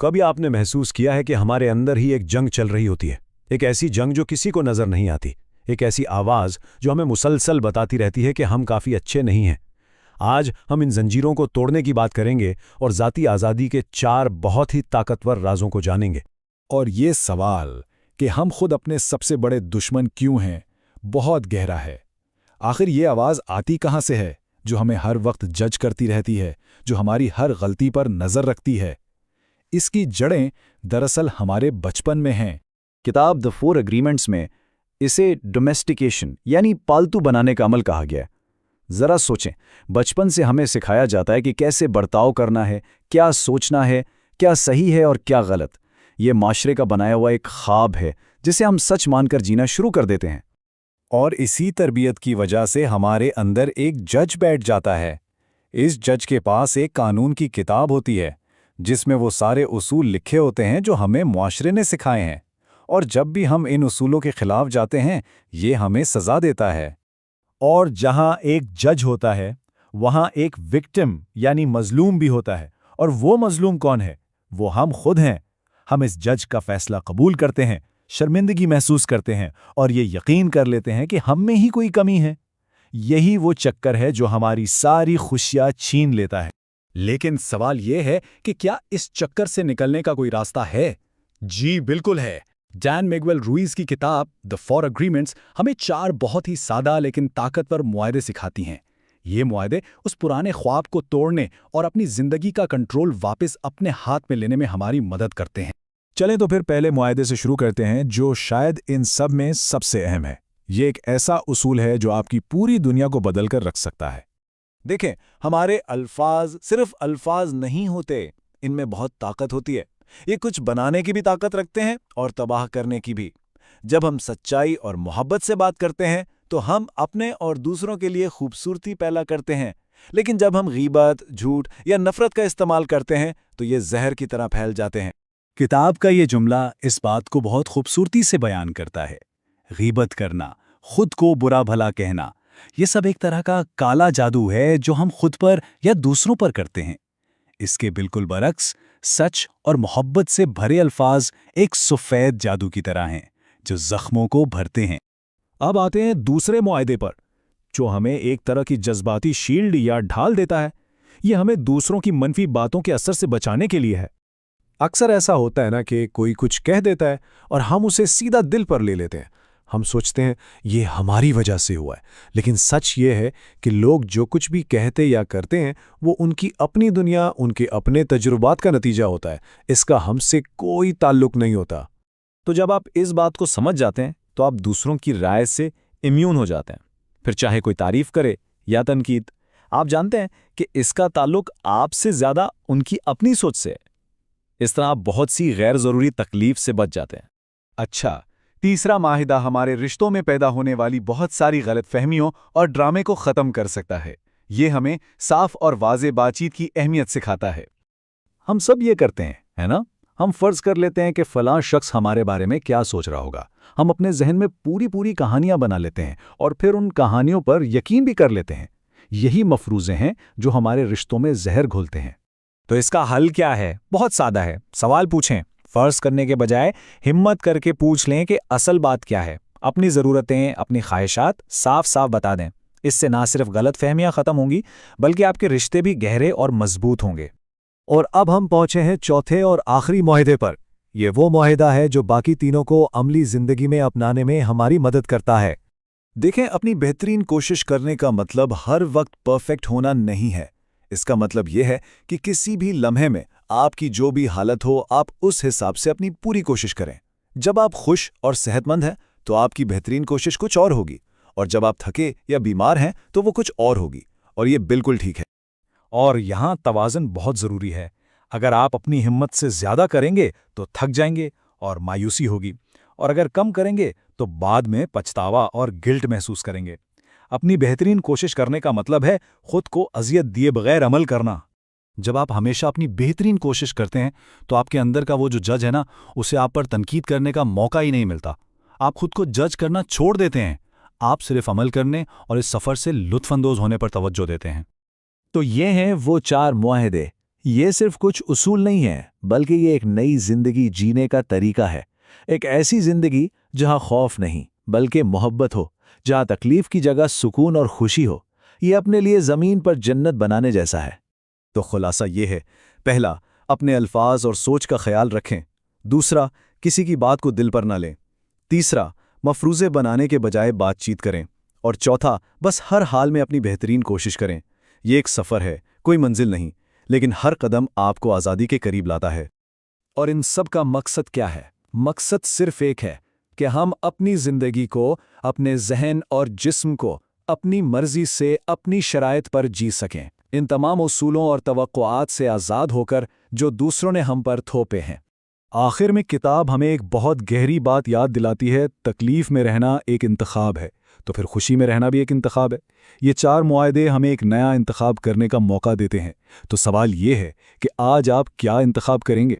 कभी आपने महसूस किया है कि हमारे अंदर ही एक जंग चल रही होती है, एक ऐसी जंग जो किसी को नजर नहीं आती, एक ऐसी आवाज जो हमें मुसलसल बताती रहती है कि हम काफी अच्छे नहीं हैं। आज हम इन जंजीरों को तोड़ने की बात करेंगे और ज़ाती आज़ादी के 4 बहुत ही ताकतवर राजों को जानेंगे। और ये सवाल कि हम खुद अपने सबसे बड़े दुश्मन क्यों हैं, बहुत गहरा है। आखिर ये आवाज़ आती कहाँ से है जो हमें हर वक्त जज करती रहती है, जो हमारी हर गलती पर नज़र रखती है? इसकी जड़ें दरअसल हमारे बचपन में हैं। किताब द 4 एग्रीमेंट्स में इसे डोमेस्टिकेशन यानी पालतू बनाने का अमल कहा गया है। जरा सोचें, बचपन से हमें सिखाया जाता है कि कैसे बर्ताव करना है, क्या सोचना है, क्या सही है और क्या गलत। ये माशरे का बनाया हुआ एक ख्वाब है जिसे हम सच मानकर जीना शुरू कर देते हैं। और इसी तरबियत की वजह से हमारे अंदर एक जज बैठ जाता है। इस जज के पास एक कानून की किताब होती है जिसमें वो सारे उसूल लिखे होते हैं जो हमें मुआशरे ने सिखाए हैं। और जब भी हम इन उसूलों के खिलाफ जाते हैं, ये हमें सज़ा देता है। और जहां एक जज होता है वहां एक विक्टिम यानी मजलूम भी होता है। और वो मजलूम कौन है? वो हम खुद हैं। हम इस जज का फैसला कबूल करते हैं, शर्मिंदगी महसूस करते हैं और ये यकीन कर लेते हैं कि हम में ही कोई कमी है। यही वो चक्कर है जो हमारी सारी खुशियां छीन लेता है। लेकिन सवाल ये है कि क्या इस चक्कर से निकलने का कोई रास्ता है? जी बिल्कुल है। डैन मिगुएल रुइस की किताब द 4 एग्रीमेंट्स हमें 4 बहुत ही सादा लेकिन ताकतवर मुआहदे सिखाती हैं। ये मुआहदे उस पुराने ख्वाब को तोड़ने और अपनी जिंदगी का कंट्रोल वापस अपने हाथ में लेने में हमारी मदद करते हैं। चलें तो फिर पहले मुआहदे से शुरू करते हैं जो शायद इन सब में सबसे अहम है। ये एक ऐसा उसूल है जो आपकी पूरी दुनिया को बदल कर रख सकता है। देखें, हमारे अल्फाज सिर्फ अल्फाज नहीं होते, इनमें बहुत ताकत होती है। ये कुछ बनाने की भी ताकत रखते हैं और तबाह करने की भी। जब हम सच्चाई और मोहब्बत से बात करते हैं तो हम अपने और दूसरों के लिए खूबसूरती पैदा करते हैं, लेकिन जब हम गीबत, झूठ या नफरत का इस्तेमाल करते हैं तो ये जहर की तरह फैल जाते हैं। किताब का ये जुमला इस बात को बहुत खूबसूरती से बयान करता है। गीबत करना, खुद को बुरा भला कहना, ये सब एक तरह का काला जादू है जो हम खुद पर या दूसरों पर करते हैं। इसके बिल्कुल बरक्स सच और मोहब्बत से भरे अल्फाज एक सफेद जादू की तरह हैं जो जख्मों को भरते हैं। अब आते हैं दूसरे मुआहदे पर, जो हमें एक तरह की जज्बाती शील्ड या ढाल देता है। ये हमें दूसरों की मनफी बातों के असर से बचाने के लिए है। अक्सर ऐसा होता है ना कि कोई कुछ कह देता है और हम उसे सीधा दिल पर ले लेते हैं। हम सोचते हैं ये हमारी वजह से हुआ है, लेकिन सच ये है कि लोग जो कुछ भी कहते या करते हैं वो उनकी अपनी दुनिया, उनके अपने तजुर्बात का नतीजा होता है। इसका हमसे कोई ताल्लुक नहीं होता। तो जब आप इस बात को समझ जाते हैं तो आप दूसरों की राय से इम्यून हो जाते हैं। फिर चाहे कोई तारीफ करे या तनकीद, आप जानते हैं कि इसका ताल्लुक आपसे ज्यादा उनकी अपनी सोच से है। इस तरह आप बहुत सी गैर जरूरी तकलीफ से बच जाते हैं। अच्छा, तीसरा माहिदा हमारे रिश्तों में पैदा होने वाली बहुत सारी गलतफहमियों और ड्रामे को ख़त्म कर सकता है। ये हमें साफ और वाज़े बातचीत की अहमियत सिखाता है। हम सब ये करते हैं, है ना? हम फर्ज कर लेते हैं कि फलां शख्स हमारे बारे में क्या सोच रहा होगा। हम अपने जहन में पूरी कहानियां बना लेते हैं और फिर उन कहानियों पर यकीन भी कर लेते हैं। यही मफरूज़े हैं जो हमारे रिश्तों में जहर घोलते हैं। तो इसका हल क्या है? बहुत सादा है। सवाल पूछें, फर्ज करने के बजाय हिम्मत करके पूछ लें कि असल बात क्या है। अपनी ज़रूरतें, अपनी ख्वाहिशात साफ साफ बता दें। इससे ना सिर्फ गलत फहमियाँ ख़त्म होंगी बल्कि आपके रिश्ते भी गहरे और मजबूत होंगे। और अब हम पहुंचे हैं चौथे और आखिरी मुआहदे पर। यह वो मुआहदा है जो बाकी तीनों को अमली ज़िंदगी में अपनाने में हमारी मदद करता है। देखें, अपनी बेहतरीन कोशिश करने का मतलब हर वक्त परफेक्ट होना नहीं है। इसका मतलब यह है कि किसी भी लम्हे में आपकी जो भी हालत हो, आप उस हिसाब से अपनी पूरी कोशिश करें। जब आप खुश और सेहतमंद हैं तो आपकी बेहतरीन कोशिश कुछ और होगी, और जब आप थके या बीमार हैं तो वो कुछ और होगी, और ये बिल्कुल ठीक है। और यहाँ तवाज़ुन बहुत ज़रूरी है। अगर आप अपनी हिम्मत से ज़्यादा करेंगे तो थक जाएंगे और मायूसी होगी, और अगर कम करेंगे तो बाद में पछतावा और गिल्ट महसूस करेंगे। अपनी बेहतरीन कोशिश करने का मतलब है खुद को अजियत दिए बगैर अमल करना। जब आप हमेशा अपनी बेहतरीन कोशिश करते हैं तो आपके अंदर का वो जो जज है ना, उसे आप पर तनकीद करने का मौका ही नहीं मिलता। आप खुद को जज करना छोड़ देते हैं। आप सिर्फ अमल करने और इस सफ़र से लुत्फ़अंदोज़ होने पर तवज्जो देते हैं। तो ये हैं वो 4 मुआहदे। یہ صرف کچھ اصول نہیں ہے، بلکہ یہ ایک نئی زندگی جینے کا طریقہ ہے، ایک ایسی زندگی جہاں خوف نہیں بلکہ محبت ہو، جہاں تکلیف کی جگہ سکون اور خوشی ہو۔ یہ اپنے لیے زمین پر جنت بنانے جیسا ہے۔ تو خلاصہ یہ ہے، پہلا، اپنے الفاظ اور سوچ کا خیال رکھیں۔ دوسرا، کسی کی بات کو دل پر نہ لیں۔ تیسرا، مفروضے بنانے کے بجائے بات چیت کریں۔ اور چوتھا، بس ہر حال میں اپنی بہترین کوشش کریں۔ یہ ایک سفر ہے، کوئی منزل نہیں، لیکن ہر قدم آپ کو آزادی کے قریب لاتا ہے۔ اور ان سب کا مقصد کیا ہے؟ مقصد صرف ایک ہے کہ ہم اپنی زندگی کو، اپنے ذہن اور جسم کو اپنی مرضی سے اپنی شرائط پر جی سکیں، ان تمام اصولوں اور توقعات سے آزاد ہو کر جو دوسروں نے ہم پر تھوپے ہیں۔ آخر میں کتاب ہمیں ایک بہت گہری بات یاد دلاتی ہے، تکلیف میں رہنا ایک انتخاب ہے، تو پھر خوشی میں رہنا بھی ایک انتخاب ہے۔ یہ 4 معاہدے ہمیں ایک نیا انتخاب کرنے کا موقع دیتے ہیں۔ تو سوال یہ ہے کہ آج آپ کیا انتخاب کریں گے؟